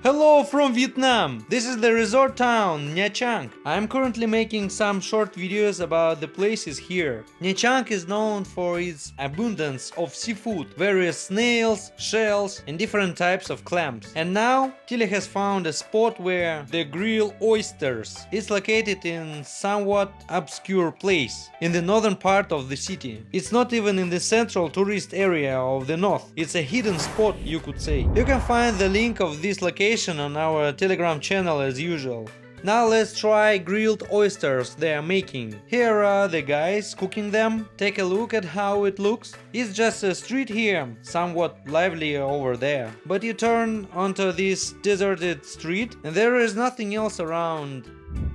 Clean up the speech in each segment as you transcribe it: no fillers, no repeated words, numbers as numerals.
Hello from Vietnam! This is the resort town, Nha Trang. I'm currently making some short videos about the places here. Nha Trang is known for its abundance of seafood, various snails, shells and different types of clams. And now Tilly has found a spot where they grill oysters. It's located in somewhat obscure place in the northern part of the city. It's not even in the central tourist area of the north. It's a hidden spot, you could say. You can find the link of this location on our Telegram channel as usual. Now let's try grilled oysters they are making. Here are the guys cooking them. Take a look at how it looks. It's just a street here, somewhat lively over there. But you turn onto this deserted street and there is nothing else around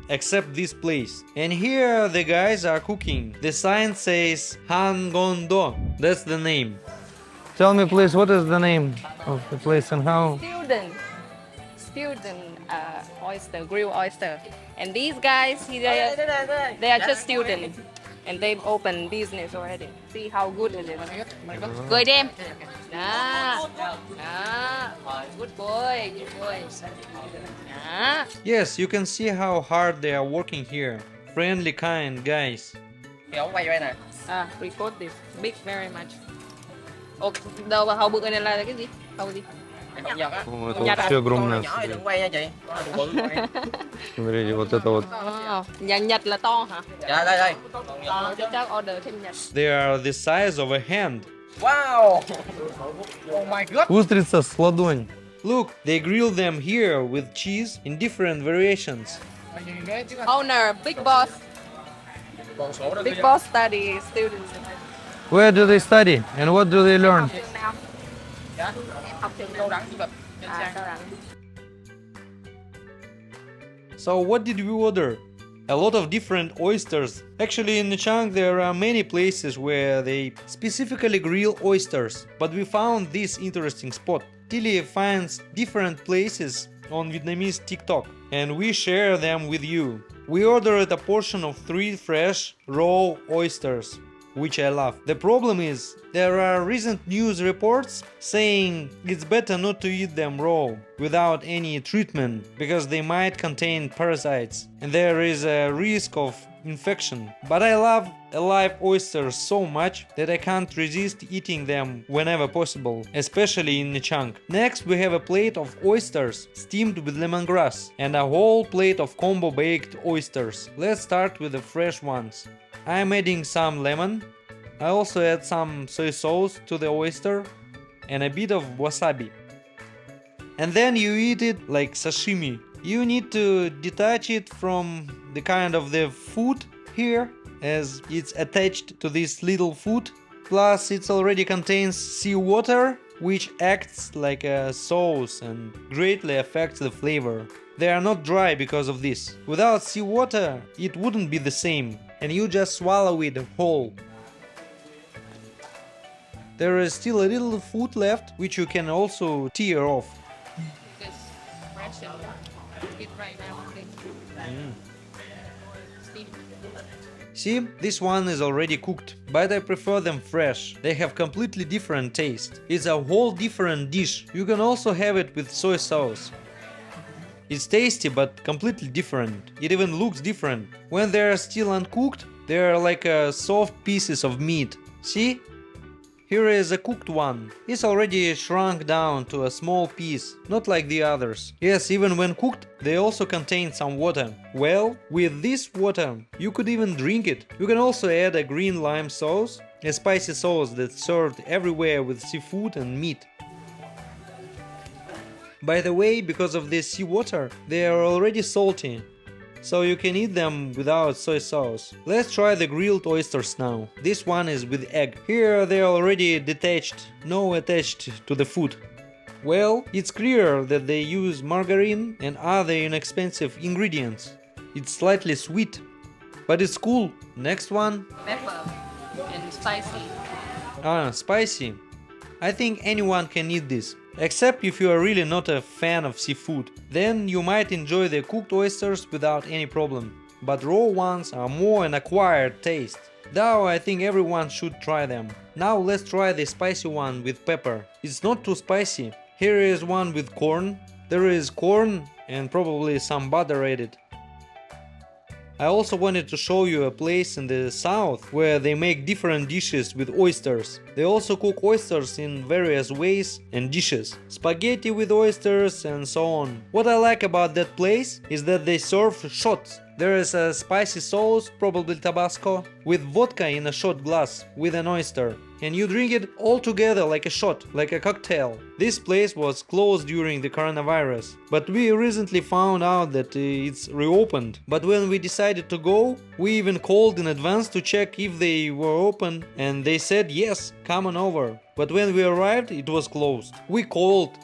except this place. And here the guys are cooking. The sign says Han Gon Do. That's the name. Tell me please, what is the name of the place and how? Student oyster, grilled oyster. And these guys, they are just students. And they've opened business already. See how good it is. Good em. Good boy, good boy. Yes, you can see how hard they are working here. Friendly, kind guys. Record this. Big very much. Ồ, đâu mà hầu bự này là cái gì? Hầu gì? Это вообще огромное. Смотрите, вот это вот. Nhà Nhật là to hả? Dạ, đây. Chắc order thêm Nhật. They are the size of a hand. Wow! Oh my god! Устрица с ладонь. Look, they grill them here with cheese in different variations. Owner, big boss. Big boss study students. Where do they study and what do they learn? So what did we order? A lot of different oysters. Actually in Nha Trang there are many places where they specifically grill oysters, but we found this interesting spot. Tilly finds different places on Vietnamese TikTok and we share them with you. We ordered a portion of 3 fresh raw oysters, which I love. The problem is, there are recent news reports saying it's better not to eat them raw, without any treatment, because they might contain parasites and there is a risk of infection. But I love alive oysters so much that I can't resist eating them whenever possible, especially in Nha Trang. Next we have a plate of oysters steamed with lemongrass and a whole plate of combo baked oysters. Let's start with the fresh ones. I'm adding some lemon. I also add some soy sauce to the oyster and a bit of wasabi. And then you eat it like sashimi. You need to detach it from the kind of the food here, as it's attached to this little food. Plus it already contains seawater, which acts like a sauce and greatly affects the flavor. They are not dry because of this. Without seawater it wouldn't be the same, and you just swallow it whole. There is still a little food left, which you can also tear off. See, this one is already cooked, but I prefer them fresh. They have completely different taste. It's a whole different dish. You can also have it with soy sauce. It's tasty but completely different. It even looks different. When they are still uncooked, they are like soft pieces of meat. See? Here is a cooked one. It's already shrunk down to a small piece, not like the others. Yes, even when cooked, they also contain some water. Well, with this water, you could even drink it. You can also add a green lime sauce, a spicy sauce that's served everywhere with seafood and meat. By the way, because of this seawater, they are already salty, so you can eat them without soy sauce. Let's try the grilled oysters now. This one is with egg. Here they are already detached, no attached to the food. Well, it's clear that they use margarine and other inexpensive ingredients. It's slightly sweet, but it's cool. Next one. Pepper and spicy. Spicy. I think anyone can eat this. Except if you are really not a fan of seafood, then you might enjoy the cooked oysters without any problem. But raw ones are more an acquired taste. Though I think everyone should try them. Now let's try the spicy one with pepper. It's not too spicy. Here is one with corn, There is corn and probably some butter added. I also wanted to show you a place in the south where they make different dishes with oysters. They also cook oysters in various ways and dishes. Spaghetti with oysters and so on. What I like about that place is that they serve shots. There is a spicy sauce, probably Tabasco, with vodka in a shot glass with an oyster. And you drink it all together like a shot, like a cocktail. This place was closed during the coronavirus, but we recently found out that it's reopened. But when we decided to go, we even called in advance to check if they were open, and they said yes, come on over. But when we arrived, it was closed. We called,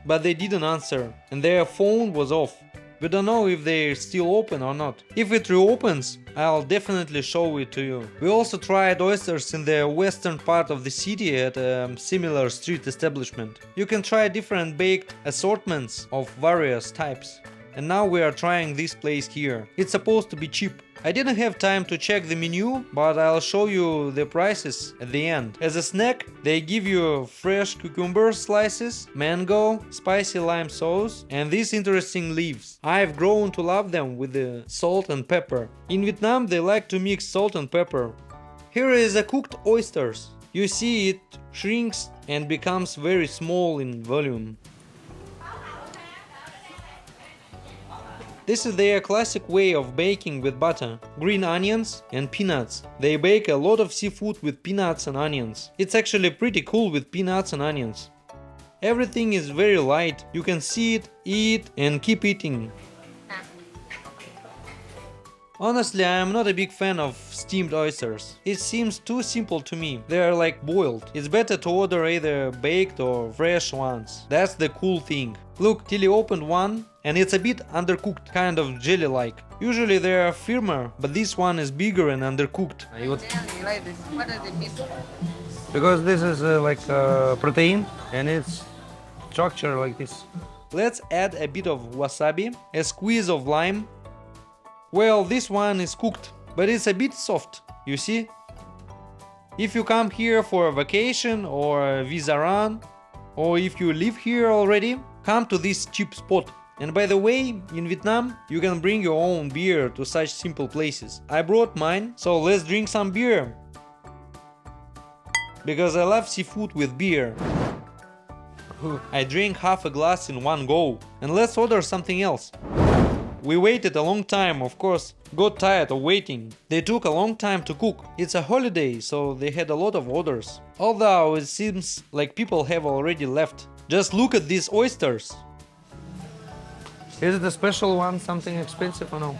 but they didn't answer, and their phone was off. We don't know if they're still open or not. If it reopens, I'll definitely show it to you. We also tried oysters in the western part of the city at a similar street establishment. You can try different baked assortments of various types. And now we are trying this place here. It's supposed to be cheap. I didn't have time to check the menu, but I'll show you the prices at the end. As a snack, they give you fresh cucumber slices, mango, spicy lime sauce, and these interesting leaves. I've grown to love them with the salt and pepper. In Vietnam, they like to mix salt and pepper. Here is a cooked oysters. You see it shrinks and becomes very small in volume. This is their classic way of baking with butter, green onions and peanuts. They bake a lot of seafood with peanuts and onions. It's actually pretty cool with peanuts and onions. Everything is very light. You can see it, eat and keep eating. Honestly, I am not a big fan of steamed oysters. It seems too simple to me. They are like boiled. It's better to order either baked or fresh ones. That's the cool thing. Look, Tilly opened one and it's a bit undercooked, kind of jelly-like. Usually they are firmer, but this one is bigger and undercooked. Because this is like protein and it's structured like this. Let's add a bit of wasabi, a squeeze of lime. Well, this one is cooked, but it's a bit soft, you see? If you come here for a vacation or a visa run, or if you live here already, come to this cheap spot. And by the way, in Vietnam, you can bring your own beer to such simple places. I brought mine, so let's drink some beer. Because I love seafood with beer. I drank half a glass in one go. And let's order something else. We waited a long time, of course, got tired of waiting. They took a long time to cook. It's a holiday, so they had a lot of orders. Although it seems like people have already left. Just look at these oysters. Is it a special one, something expensive or no?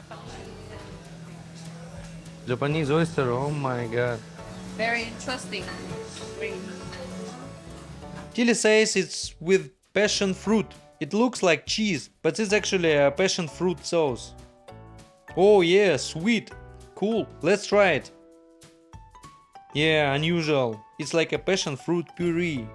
Japanese oyster, oh my god. Very interesting. Tilly says it's with passion fruit. It looks like cheese, but it's actually a passion fruit sauce. Oh yeah, sweet. Cool, let's try it. Yeah, unusual. It's like a passion fruit puree.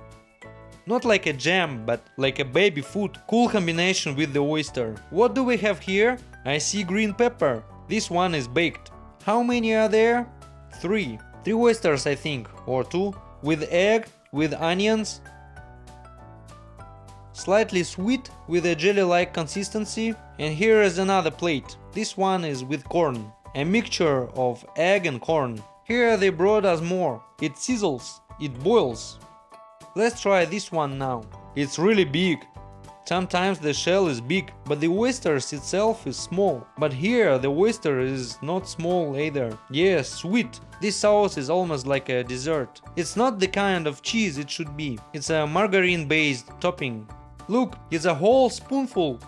Not like a jam, but like a baby food. Cool combination with the oyster. What do we have here? I see green pepper. This one is baked. How many are there? 3. 3 oysters, I think, or 2. With egg, with onions. Slightly sweet with a jelly-like consistency. And here is another plate. This one is with corn. A mixture of egg and corn. Here they brought us more. It sizzles. It boils. Let's try this one now. It's really big. Sometimes the shell is big, but the oysters itself is small. But here the oyster is not small either. Yes, sweet. This sauce is almost like a dessert. It's not the kind of cheese it should be. It's a margarine-based topping. Look, it's a whole spoonful.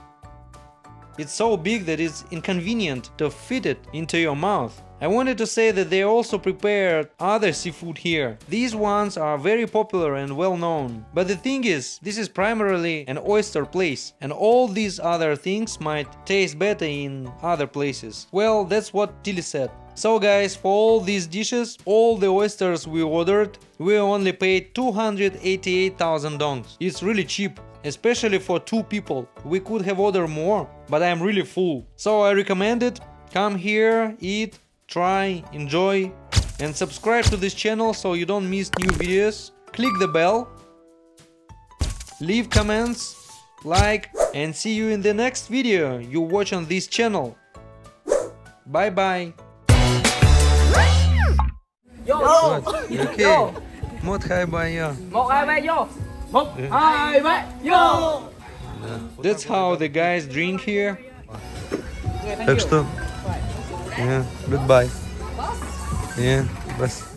It's so big that it's inconvenient to fit it into your mouth. I wanted to say that they also prepared other seafood here. These ones are very popular and well known. But the thing is, this is primarily an oyster place, and all these other things might taste better in other places. Well, that's what Tilly said. So guys, for all these dishes, all the oysters we ordered, we only paid 288,000 dongs. It's really cheap. Especially for 2 people. We could have ordered more, but I'm really full. So I recommend it. Come here, eat, try, enjoy, and subscribe to this channel so you don't miss new videos. Click the bell, leave comments, like, and see you in the next video you watch on this channel. Bye bye. What? Okay. Một hai ba yo. Một hai ba vô. Một hai ba vô. That's how the guys drink here. Так что, yeah, goodbye. Yeah, bye.